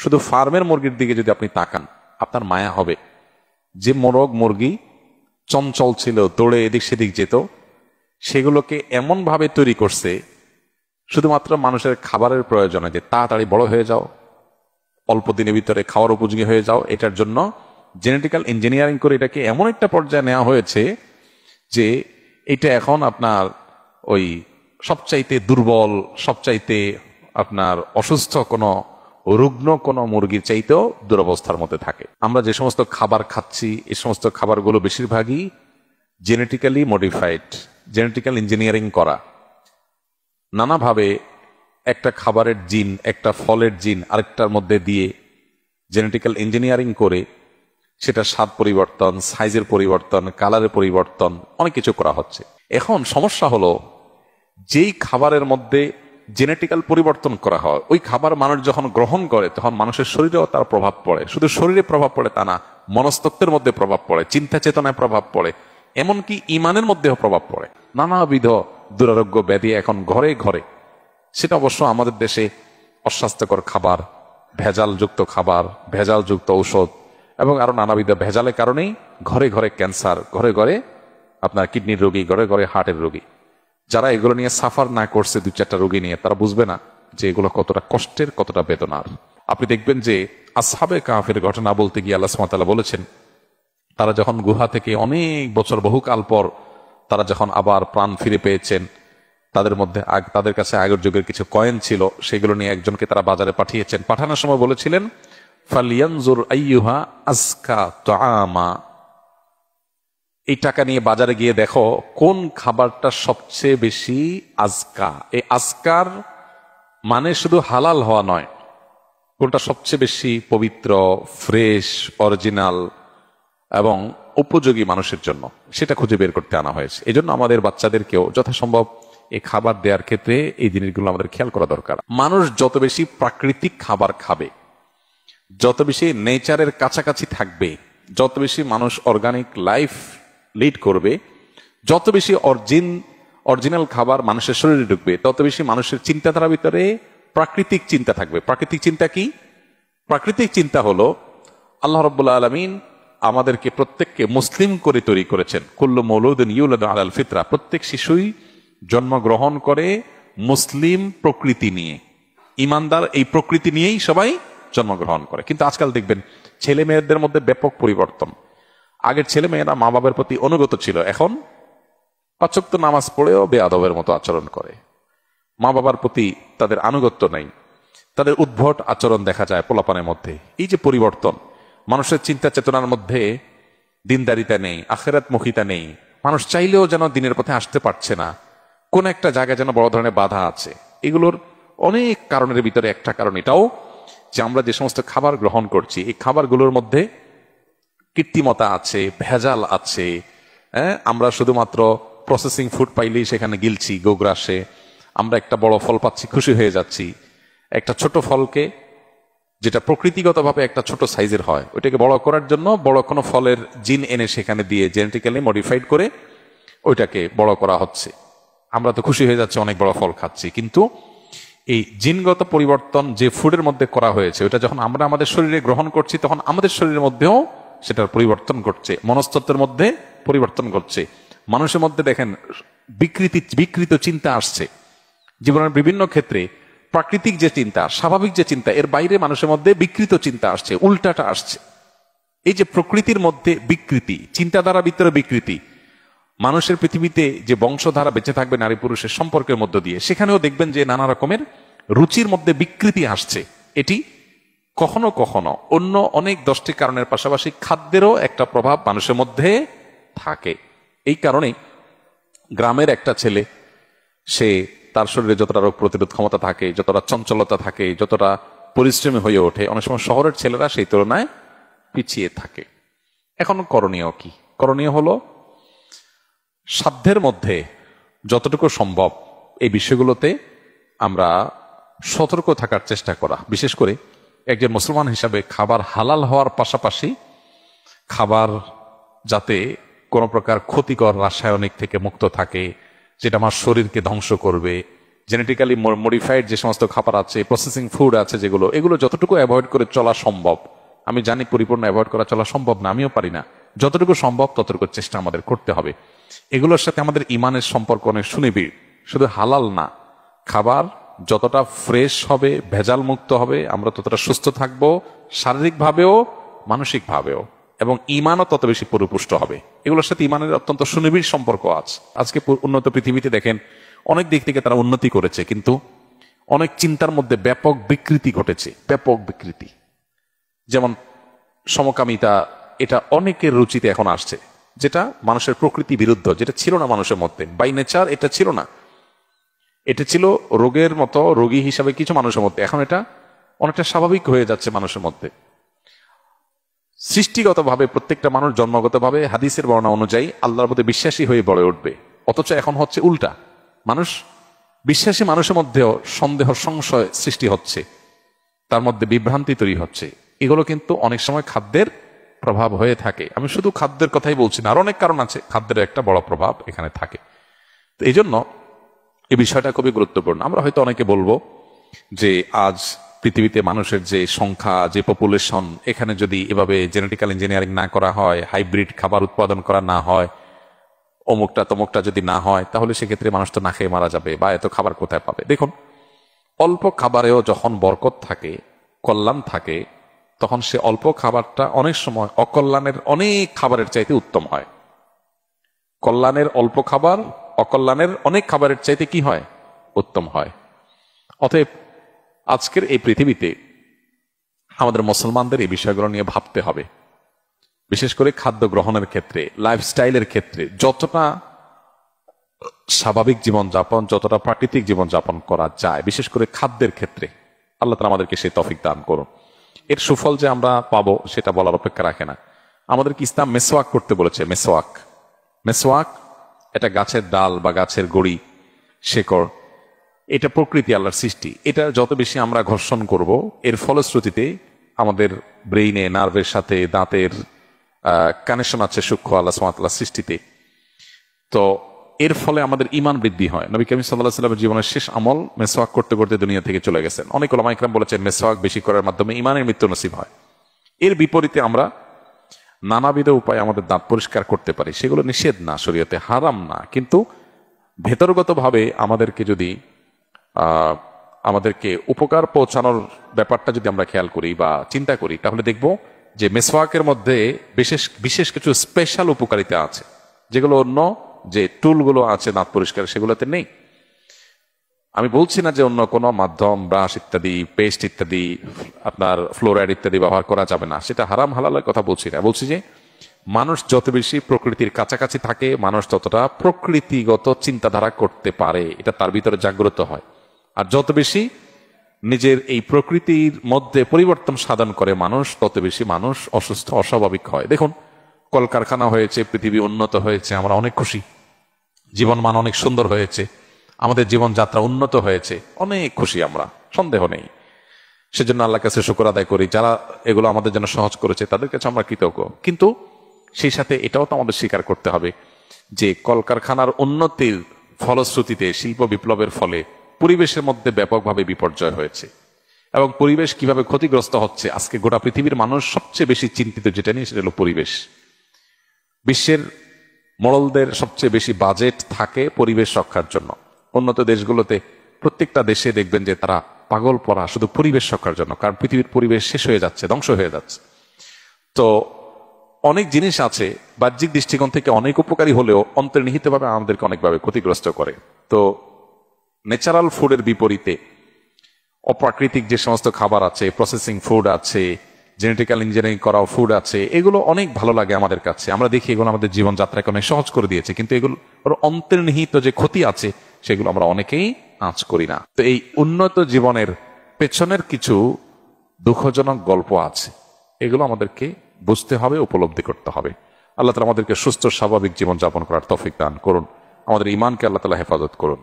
শুধু ফার্মের মুরগির দিকে যদি আপনি তাকান, আপনার মায়া হবে। যে মোরগ মুরগি চঞ্চল ছিল, দৌড়ে এদিক সেদিক যেত, সেগুলোকে এমন ভাবে তৈরি করছে শুধুমাত্র মানুষের খাবারের প্রয়োজনে, যে তাড়াতাড়ি বড় হয়ে যাও, অল্প দিনের ভিতরে খাওয়ার উপযোগী হয়ে যাও। এটার জন্য জেনেটিক্যাল ইঞ্জিনিয়ারিং করে এটাকে এমন একটা পর্যায়ে নেওয়া হয়েছে যে এটা এখন আপনার ওই সবচাইতে দুর্বল, সবচাইতে আপনার অসুস্থ কোনো রুগ্ন কোনো মুরগির চাইতেও দুরবস্থার মধ্যে থাকে। আমরা যে সমস্ত খাবার খাচ্ছি, এই সমস্ত খাবারগুলো বেশিরভাগই জেনেটিক্যালি মডিফাইড, জেনেটিক্যাল ইঞ্জিনিয়ারিং করা। নানাভাবে একটা খাবারের জিন, একটা ফলের জিন আরেকটার মধ্যে দিয়ে জেনেটিক্যাল ইঞ্জিনিয়ারিং করে সেটা স্বাদ পরিবর্তন, সাইজের পরিবর্তন, কালারের পরিবর্তন, অনেক কিছু করা হচ্ছে। এখন সমস্যা হলো, যেই খাবারের মধ্যে জেনেটিক্যাল পরিবর্তন করা হয়, ওই খাবার মানুষ যখন গ্রহণ করে তখন মানুষের শরীরেও তার প্রভাব পড়ে। শুধু শরীরে প্রভাব পড়ে তা না, মনস্তত্ত্বের মধ্যে প্রভাব পড়ে, চিন্তা চেতনায় প্রভাব পড়ে, এমনকি ইমানের মধ্যেও প্রভাব পড়ে। নানাবিধ দুরারোগ্য ব্যাধি এখন ঘরে ঘরে। সেটা অবশ্য আমাদের দেশে অস্বাস্থ্যকর খাবার, ভেজালযুক্ত খাবার, ভেজালযুক্ত ঔষধ এবং আরো নানাবিধ ভেজালের কারণেই ঘরে ঘরে ক্যান্সার, ঘরে ঘরে আপনার কিডনির রোগী, ঘরে ঘরে হার্টের রোগী। যারা এগুলো নিয়ে সাফার না করছে, 2-4টা রোগী নিয়ে, তারা বুঝবে না যে এগুলো কতটা কষ্টের, কতটা বেদনার। আপনি দেখবেন যে আসহাবে কাহফের ঘটনা বলতে গিয়ে আল্লাহ সুবহানাহু ওয়া তাআলা বলেছেন, তারা যখন গুহা থেকে অনেক বছর, বহুকাল পর তারা যখন আবার প্রাণ ফিরে পেয়েছেন, তাদের কাছে আগের যুগের কিছু কয়েন ছিল, সেগুলো নিয়ে একজনকে তারা বাজারে পাঠিয়েছেন। পাঠানোর সময় বলেছিলেন, ফালিয়ানজুর আইয়ুহা আজকা তাআমা, এই টাকা নিয়ে বাজারে গিয়ে দেখো কোন খাবারটা সবচেয়ে বেশি আজকা। এই আজকার মানে শুধু হালাল হওয়া নয়, কোনটা সবচেয়ে বেশি পবিত্র, ফ্রেশ, অরিজিনাল এবং উপযোগী মানুষের জন্য, সেটা খুঁজে বের করতে আনা হয়েছে। এই জন্য আমাদের বাচ্চাদেরকেও যথাসম্ভব এই খাবার দেওয়ার ক্ষেত্রে এই জিনিসগুলো আমাদের খেয়াল করা দরকার। মানুষ যত বেশি প্রাকৃতিক খাবার খাবে, যত বেশি নেচারের কাছাকাছি থাকবে, যত বেশি মানুষ অর্গানিক লাইফ লিড করবে, যত বেশি অরিজিনাল খাবার মানুষের শরীরে ঢুকবে, তত বেশি মানুষের চিন্তাধারার ভিতরে প্রাকৃতিক চিন্তা থাকবে। প্রাকৃতিক চিন্তা কি? প্রাকৃতিক চিন্তা হলো, আল্লাহ রাব্বুল আলামিন আমাদেরকে প্রত্যেককে মুসলিম করে তৈরি করেছেন। কুল্লু মৌলুদিন ইউলাদু আলাল ফিতরা, প্রত্যেক শিশুই জন্মগ্রহণ করে মুসলিম প্রকৃতি নিয়ে, ইমানদার এই প্রকৃতি নিয়েই সবাই জন্মগ্রহণ করে। কিন্তু আজকাল দেখবেন ছেলে মেয়েদের মধ্যে ব্যাপক পরিবর্তন। আগের ছেলে মেয়েরা মা বাবার প্রতি অনুগত ছিল, এখন 5 ওয়াক্ত নামাজ পড়েও বেয়াদবের মতো আচরণ করে। মা বাবার প্রতি তাদের আনুগত্য নাই, তাদের উদ্ভট আচরণ দেখা যায় পোলাপানের মধ্যে। এই যে পরিবর্তন, মানুষের চিন্তা চেতনার মধ্যে দিনদারিতা নেই, আখিরাতমুখিতা নেই, মানুষ চাইলেও যেন দিনের পথে আসতে পারছে না, কোন একটা জায়গায় যেন বড় ধরনের বাধা আছে। এগুলোর অনেক কারণের ভিতরে একটা কারণ এটাও যে আমরা যে সমস্ত খাবার গ্রহণ করছি, এই খাবারগুলোর মধ্যে কৃত্রিমতা আছে, ভেজাল আছে। আমরা শুধুমাত্র প্রসেসিং ফুড পাইলেই সেখানে গিলছি গোগ্রাসে, আমরা একটা বড় ফল পাচ্ছি, খুশি হয়ে যাচ্ছি। একটা ছোট ফলকে, যেটা প্রকৃতিগতভাবে একটা ছোট সাইজের হয়, ওইটাকে বড় করার জন্য বড় কোনো ফলের জিন এনে সেখানে দিয়ে জেনেটিক্যালি মডিফাইড করে ওইটাকে বড় করা হচ্ছে। আমরা তো খুশি হয়ে যাচ্ছি, অনেক বড় ফল খাচ্ছি, কিন্তু এই জিনগত পরিবর্তন যে ফুডের মধ্যে করা হয়েছে, ওটা যখন আমরা আমাদের শরীরে গ্রহণ করছি, তখন আমাদের শরীরের মধ্যেও সেটার পরিবর্তন ঘটছে, মনস্তত্ত্বের মধ্যে পরিবর্তন ঘটছে। মানুষের মধ্যে দেখেন বিকৃত চিন্তা আসছে জীবনের বিভিন্ন ক্ষেত্রে। প্রাকৃতিক যে চিন্তা, স্বাভাবিক যে চিন্তা, এর বাইরে মানুষের মধ্যে বিকৃত চিন্তা আসছে, উল্টাটা আসছে। এই যে প্রকৃতির মধ্যে বিকৃতি, চিন্তাধারা ভিতরে বিকৃতি, মানুষের পৃথিবীতে যে বংশধারা বেঁচে থাকবে নারী পুরুষের সম্পর্কের মধ্য দিয়ে, সেখানেও দেখবেন যে নানা রকমের রুচির মধ্যে বিকৃতি আসছে। এটি কখনো কখনো অন্য অনেক 10টি কারণের পাশাপাশি খাদ্যেরও একটা প্রভাব মানুষের মধ্যে থাকে। এই কারণে গ্রামের একটা ছেলে, সে তার শরীরে যতটা রোগ প্রতিরোধ ক্ষমতা থাকে, যতটা চঞ্চলতা থাকে, যতটা পরিশ্রমী হয়ে ওঠে, অনেক সময় শহরের ছেলেরা সেই তুলনায় পিছিয়ে থাকে। এখন করণীয় কি? করণীয় হলো সাধ্যের মধ্যে যতটুকু সম্ভব এই বিষয়গুলোতে আমরা সতর্ক থাকার চেষ্টা করা। বিশেষ করে একজন মুসলমান হিসাবে খাবার হালাল হওয়ার পাশাপাশি খাবার যাতে কোনো প্রকার ক্ষতিকর রাসায়নিক থেকে মুক্ত থাকে, যেটা আমার শরীরকে ধ্বংস করবে, জেনেটিক্যালি মডিফাইড যে সমস্ত খাবার আছে, প্রসেসিং ফুড আছে যেগুলো, এগুলো যতটুকু অ্যাভয়েড করে চলা সম্ভব। আমি জানি পরিপূর্ণ অ্যাভয়েড করা চলা সম্ভব না, আমিও পারি না। যতটুকু সম্ভব ততটুকু চেষ্টা আমাদের করতে হবে। এগুলোর সাথে আমাদের ইমানের সম্পর্ক অনেক সুনিবিড়। শুধু হালাল না, খাবার যতটা ফ্রেশ হবে, ভেজাল মুক্ত হবে, আমরা ততটা সুস্থ থাকবো, শারীরিকভাবেও মানসিকভাবেও, এবং ইমানও তত বেশি পরিপুষ্ট হবে। এগুলোর সাথে ইমানের অত্যন্ত সুনিবিড় সম্পর্ক আছে। আজকে উন্নত পৃথিবীতে দেখেন অনেক দিক থেকে তারা উন্নতি করেছে, কিন্তু অনেক চিন্তার মধ্যে ব্যাপক বিকৃতি ঘটেছে, ব্যাপক বিকৃতি। যেমন সমকামিতা, এটা অনেকের রুচিতে এখন আসছে, যেটা মানুষের প্রকৃতি বিরুদ্ধ, যেটা ছিল না মানুষের মধ্যে বাই নেচার, এটা ছিল না। এটা ছিল রোগের মতো, রোগী হিসাবে কিছু মানুষের মধ্যে, এখন এটা অনেকটা স্বাভাবিক হয়ে যাচ্ছে মানুষের মধ্যে। সৃষ্টিগতভাবে প্রত্যেকটা মানুষ জন্মগতভাবে হাদিসের বর্ণনা অনুযায়ী আল্লাহর প্রতি বিশ্বাসী হয়ে গড়ে উঠবে, অথচ এখন হচ্ছে উল্টা। মানুষ বিশ্বাসী মানুষের মধ্যেও সন্দেহ, সংশয় সৃষ্টি হচ্ছে, তার মধ্যে বিভ্রান্তি তৈরি হচ্ছে। এগুলো কিন্তু অনেক সময় খাদ্যের প্রভাব হয়ে থাকে। আমি শুধু খাদ্যের কথাই বলছি না, আর অনেক কারণ আছে, খাদ্যের একটা বড় প্রভাব এখানে থাকে। তো এই জন্য এই বিষয়টা খুবই গুরুত্বপূর্ণ। আমরা হয়তো অনেকে বলবো যে আজ পৃথিবীতে মানুষের যে সংখ্যা, যে পপুলেশন, এখানে যদি এভাবে জেনেটিক্যাল ইঞ্জিনিয়ারিং না করা হয়, হাইব্রিড খাবার উৎপাদন করা না হয়, অমুকটা তমুকটা যদি না হয়, তাহলে সেক্ষেত্রে মানুষ তো না খেয়ে মারা যাবে, বা এত খাবার কোথায় পাবে? দেখুন, অল্প খাবারেও যখন বরকত থাকে, কল্যাণ থাকে, তখন সে অল্প খাবারটা অনেক সময় অকল্যাণের অনেক খাবারের চাইতে উত্তম হয়। কল্যাণের অল্প খাবার অকল্যাণের অনেক খাবারের চাইতে কি হয়? উত্তম হয়। অতএব আজকের এই পৃথিবীতে আমাদের মুসলমানদের এই বিষয়গুলো নিয়ে ভাবতে হবে। বিশেষ করে খাদ্য গ্রহণের ক্ষেত্রে, লাইফস্টাইলের ক্ষেত্রে যতটা স্বাভাবিক জীবনযাপন, যতটা প্রাকৃতিক জীবনযাপন করা যায়, বিশেষ করে খাদ্যের ক্ষেত্রে আল্লাহ তাআলা আমাদেরকে সেই তৌফিক দান করুন। এর সুফল যে আমরা পাবো সেটা বলার অপেক্ষা রাখে না। আমাদেরকে ইসলাম মেসওয়াক করতে বলেছে। মেসওয়াক এটা গাছের ডাল বা গাছের গড়ি, শেকড়, এটা প্রকৃতি, আল্লাহর সৃষ্টি। এটা যত বেশি আমরা ঘর্ষণ করব, এর ফলশ্রুতিতে আমাদের ব্রেইনে, নার্ভের সাথে দাঁতের কানেকশন আছে সূক্ষ্ম আল্লাহ সুবহানাহু ওয়া তাআলার সৃষ্টিতে। তো এর ফলে আমাদের ঈমান বৃদ্ধি হয়। নবী করিম সাল্লাল্লাহু আলাইহি ওয়াসাল্লামের জীবনের শেষ আমল মেসওয়াক করতে করতে দুনিয়া থেকে চলে গেছেন। অনেক উলামা ইকরাম বলেছেন মেসওয়াক বেশি করার মাধ্যমে ঈমানের মৃত্যু নসিব হয়। এর বিপরীতে আমরা নানাবিধ উপায়ে আমাদের দাঁত পরিষ্কার করতে পারি, সেগুলো নিষেধ না, শরীয়তে হারাম না, কিন্তু ভেতরগতভাবে আমাদেরকে যদি আমাদেরকে উপকার পৌঁছানোর ব্যাপারটা যদি আমরা খেয়াল করি বা চিন্তা করি, তাহলে দেখব যে মেসওয়াকের মধ্যে বিশেষ কিছু স্পেশাল উপকারিতা আছে, যেগুলো অন্য যে টুলগুলো আছে দাঁত পরিষ্কার সেগুলোতে নেই। আমি বলছি না যে অন্য কোনো মাধ্যম, ব্রাশ ইত্যাদি, পেস্ট ইত্যাদি, আপনার ফ্লোরাইড ইত্যাদি ব্যবহার করা যাবে না, সেটা হারাম হালালের কথা বলছি না। বলছি যে মানুষ যত বেশি প্রকৃতির কাছাকাছি থাকে, মানুষ ততটা প্রকৃতিগত চিন্তাধারা করতে পারে, এটা তার ভিতরে জাগ্রত হয়। আর যত বেশি নিজের এই প্রকৃতির মধ্যে পরিবর্তন সাধন করে মানুষ, তত বেশি মানুষ অসুস্থ, অস্বাভাবিক হয়। দেখুন, কলকারখানা হয়েছে, পৃথিবী উন্নত হয়েছে, আমরা অনেক খুশি, জীবনমান অনেক সুন্দর হয়েছে, আমাদের জীবনযাত্রা উন্নত হয়েছে, অনেক খুশি আমরা, সন্দেহ নেই। সেজন্য আল্লাহর কাছে শুকর আদায় করি, যারা এগুলো আমাদের জন্য সহজ করেছে তাদের কাছে আমরা কৃতজ্ঞ। কিন্তু সেই সাথে এটাও তো আমাদের স্বীকার করতে হবে যে কলকারখানার উন্নতির ফলশ্রুতিতে, শিল্প বিপ্লবের ফলে পরিবেশের মধ্যে ব্যাপকভাবে বিপর্যয় হয়েছে, এবং পরিবেশ কিভাবে ক্ষতিগ্রস্ত হচ্ছে আজকে গোটা পৃথিবীর মানুষ সবচেয়ে বেশি চিন্তিত যেটা নিয়ে, সেটা হলো পরিবেশ। বিশ্বের মোড়লদের সবচেয়ে বেশি বাজেট থাকে পরিবেশ রক্ষার জন্য। উন্নত দেশগুলোতে প্রত্যেকটা দেশে দেখবেন যে তারা পাগল পড়া শুধু পরিবেশ রক্ষার জন্য, কারণ পৃথিবীর পরিবেশ শেষ হয়ে যাচ্ছে, ধ্বংস হয়ে যাচ্ছে। তো অনেক জিনিস আছে বাহ্যিক দৃষ্টিকোণ থেকে অনেক উপকারী হলেও অন্তর্নিহিতভাবে আমাদেরকে অনেকভাবে ক্ষতিগ্রস্ত করে। তো ন্যাচারাল ফুডের বিপরীতে অপ্রাকৃতিক যে সমস্ত খাবার আছে, প্রসেসিং ফুড আছে, জেনেটিক্যাল ইঞ্জিনিয়ারিং করা ফুড আছে, এগুলো অনেক ভালো লাগে আমাদের কাছে। আমরা দেখি এগুলো আমাদের জীবনযাত্রাকে অনেক সহজ করে দিয়েছে, কিন্তু এগুলো অন্তর্নিহিত যে ক্ষতি আছে সেগুলো আমরা অনেকেই আঁচ করি না। তো এই উন্নত জীবনের পেছনের কিছু দুঃখজনক গল্প আছে, এগুলো আমাদেরকে বুঝতে হবে, উপলব্ধি করতে হবে। আল্লাহ তাআলা আমাদেরকে সুস্থ স্বাভাবিক জীবনযাপন করার তৌফিক দান করুন, আমাদের ঈমানকে আল্লাহ তাআলা হেফাজত করুন।